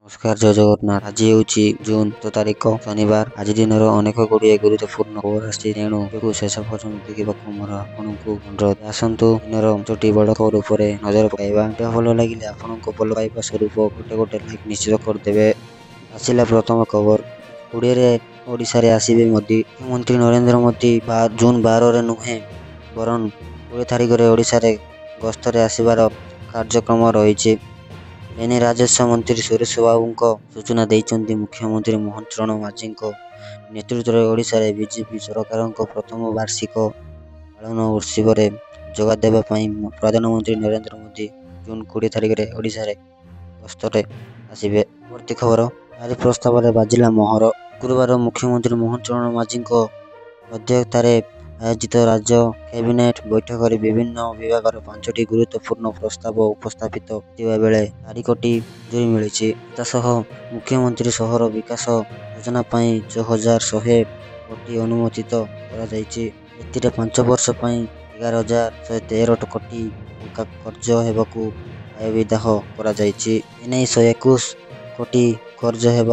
ନମସ୍କାର, ଜୟ ଜଗନ୍ନାଥ। ଆଜି ହେଉଛି ଜୁନ୍ 7 ତାରିଖ ଶନିବାର। ଆଜି ଦିନର ଅନେକ ଗୁଡ଼ିଏ ଗୁରୁତ୍ୱପୂର୍ଣ୍ଣ ଖବର ଆସିଛି, ତେଣୁ ଭିଡ଼ିଓକୁ ଶେଷ ପର୍ଯ୍ୟନ୍ତ ଦେଖିବାକୁ ମୋର ଆପଣଙ୍କୁ ଅନୁରୋଧ। ଆସନ୍ତୁ ଦିନର 5ଟି ବଡ଼ ଖବର ଉପରେ ନଜର ପକାଇବା। ଭିଡ଼ିଓ ଭଲ ଲାଗିଲେ ଆପଣଙ୍କ ଭଲ ପାଇବା ସ୍ୱରୂପ ଗୋଟେ ଲାଇକ୍ ନିଶ୍ଚିତ କରିଦେବେ। ଆସିଲା ପ୍ରଥମ ଖବର। ଓଡ଼ିଶାରେ ଆସିବେ ମୋଦି। ମୁଖ୍ୟମନ୍ତ୍ରୀ ନରେନ୍ଦ୍ର ମୋଦି ଜୁନ୍ 12ରେ ନୁହେଁ ବରଂ 20 ତାରିଖରେ ଓଡ଼ିଶାରେ ଗସ୍ତରେ ଆସିବାର କାର୍ଯ୍ୟକ୍ରମ ରହିଛି। ଏନେଇ ରାଜସ୍ୱ ମନ୍ତ୍ରୀ ସୁରେଶ ବାବୁଙ୍କ ସୂଚନା ଦେଇଛନ୍ତି। ମୁଖ୍ୟମନ୍ତ୍ରୀ ମୋହନ ଚରଣ ମାଝୀଙ୍କ ନେତୃତ୍ୱରେ ଓଡ଼ିଶାରେ ବିଜେପି ସରକାରଙ୍କ ପ୍ରଥମ ବାର୍ଷିକ ପାଳନ ଉତ୍ସବରେ ଯୋଗଦେବା ପାଇଁ ପ୍ରଧାନମନ୍ତ୍ରୀ ନରେନ୍ଦ୍ର ମୋଦି ଜୁନ୍ 20 ତାରିଖରେ ଓଡ଼ିଶାରେ ଗସ୍ତରେ ଆସିବେ। ପରବର୍ତ୍ତୀ ଖବର। ଚାରି ପ୍ରସ୍ତାବରେ ବାଜିଲା ମୋହର। ଗୁରୁବାର ମୁଖ୍ୟମନ୍ତ୍ରୀ ମୋହନ ଚରଣ ମାଝୀଙ୍କ ଅଧ୍ୟକ୍ଷତାରେ ଆୟୋଜିତ ରାଜ୍ୟ କ୍ୟାବିନେଟ୍ ବୈଠକରେ ବିଭିନ୍ନ ବିଭାଗର 5ଟି ଗୁରୁତ୍ୱପୂର୍ଣ୍ଣ ପ୍ରସ୍ତାବ ଉପସ୍ଥାପିତ ହୋଇଥିବା ବେଳେ ତାରିଖଟି ମଞ୍ଜୁରି ମିଳିଛି। ଏଥିସହ ମୁଖ୍ୟମନ୍ତ୍ରୀ ସହର ବିକାଶ ଯୋଜନା ପାଇଁ 6,100 କୋଟି ଅନୁମୋଦିତ କରାଯାଇଛି। ଏଥିରେ 5 ବର୍ଷ ପାଇଁ 11,113 କୋଟି ଟଙ୍କା ଖର୍ଚ୍ଚ ହେବାକୁ ଆୟବିଧାନ କରାଯାଇଛି। ଏନେଇ 121 କୋଟି ଖର୍ଚ୍ଚ ହେବ।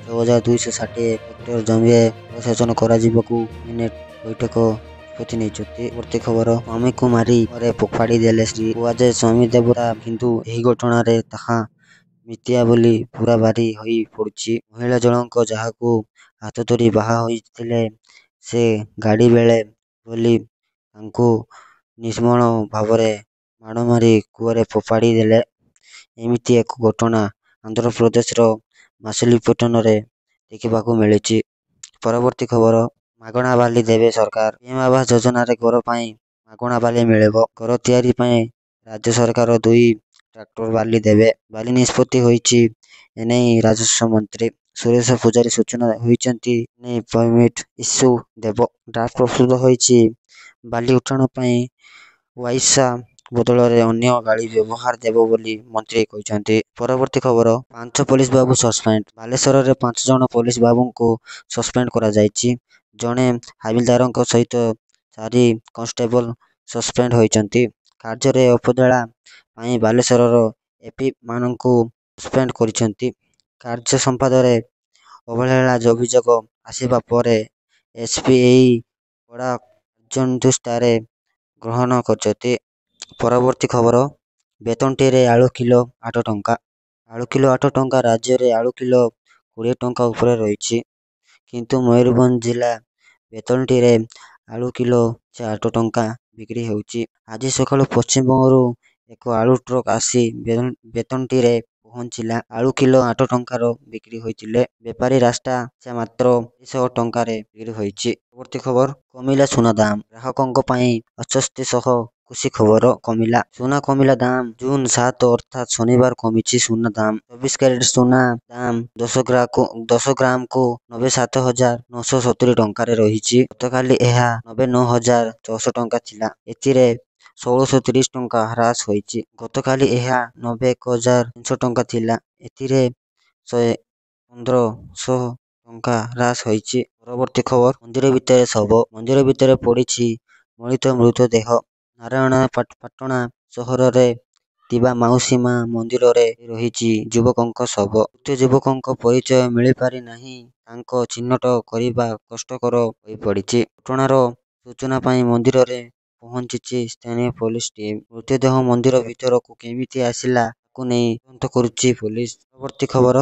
6,260 ହେକ୍ଟର ଜମିରେ ଜଳସେଚନ କରାଯିବାକୁ କ୍ୟାବିନେଟ୍ ବୈଠକ ନିଷ୍ପତ୍ତି ନେଇଛନ୍ତି। ପରବର୍ତ୍ତୀ ଖବର। ସ୍ୱାମୀକୁ ମାରି ଘରେ ଫୋପାଡ଼ି ଦେଲେ ସ୍ତ୍ରୀ। କୁହାଯାଏ ସ୍ୱାମୀ ଦେବତା, କିନ୍ତୁ ଏହି ଘଟଣାରେ ତାହା ମିଥ୍ୟା ବୋଲି ପୁରା ବାରି ହୋଇ ପଡ଼ୁଛି। ମହିଳା ଜଣକ ଯାହାକୁ ହାତ ଧରି ବାହା ହୋଇଥିଲେ, ସେ ଗାଡ଼ି ବେଳେ ବୋଲି ତାଙ୍କୁ ନିର୍ମମ ଭାବରେ ମାଡ଼ ମାରି କୂଅରେ ଫୋପାଡ଼ି ଦେଲେ। ଏମିତି ଏକ ଘଟଣା ଆନ୍ଧ୍ରପ୍ରଦେଶର ମାସିଲିପଟନରେ ଦେଖିବାକୁ ମିଳିଛି। ପରବର୍ତ୍ତୀ ଖବର। ମାଗଣା ବାଲି ଦେବେ ସରକାର। ପିଏମ୍ ଆବାସ ଯୋଜନାରେ ଘର ପାଇଁ ମାଗଣା ବାଲି ମିଳିବ। ଘର ତିଆରି ପାଇଁ ରାଜ୍ୟ ସରକାର 2 ଟ୍ରାକ୍ଟର ବାଲି ଦେବେ। ବାଲି ନିଷ୍ପତ୍ତି ହୋଇଛି। ଏନେଇ ରାଜସ୍ୱ ମନ୍ତ୍ରୀ ସୁରେଶ ପୂଜାରୀ ସୂଚନା ଦେଇଛନ୍ତି। ଏନେଇ ପରମିଟ୍ ଇସ୍ୟୁ ଦେବ। ଡ୍ରାଫ୍ଟ ପ୍ରସ୍ତୁତ ହୋଇଛି। ବାଲି ଉଠାଣ ପାଇଁ ୱାଇସା ବଦଳରେ ଅନ୍ୟ ଗାଡ଼ି ବ୍ୟବହାର ଦେବ ବୋଲି ମନ୍ତ୍ରୀ କହିଛନ୍ତି। ପରବର୍ତ୍ତୀ ଖବର। 5 ପୋଲିସ ବାବୁ ସସ୍ପେଣ୍ଡ। ବାଲେଶ୍ୱରରେ 5 ଜଣ ପୋଲିସ ବାବୁଙ୍କୁ ସସ୍ପେଣ୍ଡ କରାଯାଇଛି। ଜଣେ ହାବିଲଦାରଙ୍କ ସହିତ 4 କନେଷ୍ଟବଳ ସସ୍ପେଣ୍ଡ ହୋଇଛନ୍ତି। କାର୍ଯ୍ୟରେ ଅବହେଳା ପାଇଁ ବାଲେଶ୍ୱର ଏପି ମାନଙ୍କୁ ସସ୍ପେଣ୍ଡ କରିଛନ୍ତି। କାର୍ଯ୍ୟ ସମ୍ପାଦନରେ ଅବହେଳା ଅଭିଯୋଗ ଆସିବା ପରେ ଏସ୍ପି ଏହି କଡ଼ା କାର୍ଯ୍ୟାନୁଷ୍ଠାନ ଗ୍ରହଣ କରିଛନ୍ତି। ପରବର୍ତ୍ତୀ ଖବର। ବେତନଟିରେ ଆଳୁ କିଲୋ 8 ଟଙ୍କା। ଆଳୁ କିଲୋ 8 ଟଙ୍କା। ରାଜ୍ୟରେ ଆଳୁ କିଲୋ 20 ଟଙ୍କା ଉପରେ ରହିଛି, କିନ୍ତୁ ମୟୂରଭଞ୍ଜ ଜିଲ୍ଲା ବେତନଟିରେ ଆଳୁ କିଲୋ 8 ଟଙ୍କା ବିକ୍ରି ହେଉଛି। ଆଜି ସକାଳୁ ପଶ୍ଚିମବଙ୍ଗରୁ ଏକ ଆଳୁ ଟ୍ରକ୍ ଆସି ବେତନଟିରେ ପହଞ୍ଚିଲା। ଆଳୁ କିଲୋ 8 ଟଙ୍କାର ବିକ୍ରି ହୋଇଥିଲେ ବେପାରୀ ରାସ୍ତା ମାତ୍ର 200 ଟଙ୍କାରେ ବିକ୍ରି ହୋଇଛି। ପରବର୍ତ୍ତୀ ଖବର। କମିଲା ସୁନା ଦାମ। ଗ୍ରାହକଙ୍କ ପାଇଁ ଆଶ୍ୱସ୍ତି ସହ ଖୁସି ଖବର। କମିଲା ସୁନା କମିଲା ଦାମ। ଜୁନ୍ 7 ଅର୍ଥାତ୍ ଶନିବାର କମିଛି ସୁନା ଦାମ। 24 କ୍ୟାରେଟ ସୁନା ଦାମ 10 ଗ୍ରାମକୁ 97,970 ଟଙ୍କାରେ ରହିଛି। ଗତକାଲି ଏହା 99,064 ଟଙ୍କା ଥିଲା। ଏଥିରେ 1,630 ଟଙ୍କା ହ୍ରାସ ହୋଇଛି। ଗତକାଲି ଏହା 91,300 ଟଙ୍କା ଥିଲା। ଏଥିରେ 1,500 ଟଙ୍କା ହ୍ରାସ ହୋଇଛି। ପରବର୍ତ୍ତୀ ଖବର। ମନ୍ଦିର ଭିତରେ ଶବ। ମନ୍ଦିର ଭିତରେ ପଡ଼ିଛି ମଳିତ ମୃତଦେହ। ନାରାୟଣପାଟଣା ସହରରେ ଥିବା ମାଉସୀ ମା ମନ୍ଦିରରେ ରହିଛି ଯୁବକଙ୍କ ଶବ। ମୃତ ଯୁବକଙ୍କ ପରିଚୟ ମିଳିପାରି ନାହିଁ। ତାଙ୍କ ଚିହ୍ନଟ କରିବା କଷ୍ଟକର ହୋଇପଡ଼ିଛି। ଘଟଣାର ସୂଚନା ପାଇ ମନ୍ଦିରରେ ପହଞ୍ଚିଛି ସ୍ଥାନୀୟ ପୋଲିସ ଟିମ୍। ମୃତଦେହ ମନ୍ଦିର ଭିତରକୁ କେମିତି ଆସିଲା, ତାକୁ ନେଇ ତଦନ୍ତ କରୁଛି ପୋଲିସ। ପରବର୍ତ୍ତୀ ଖବର।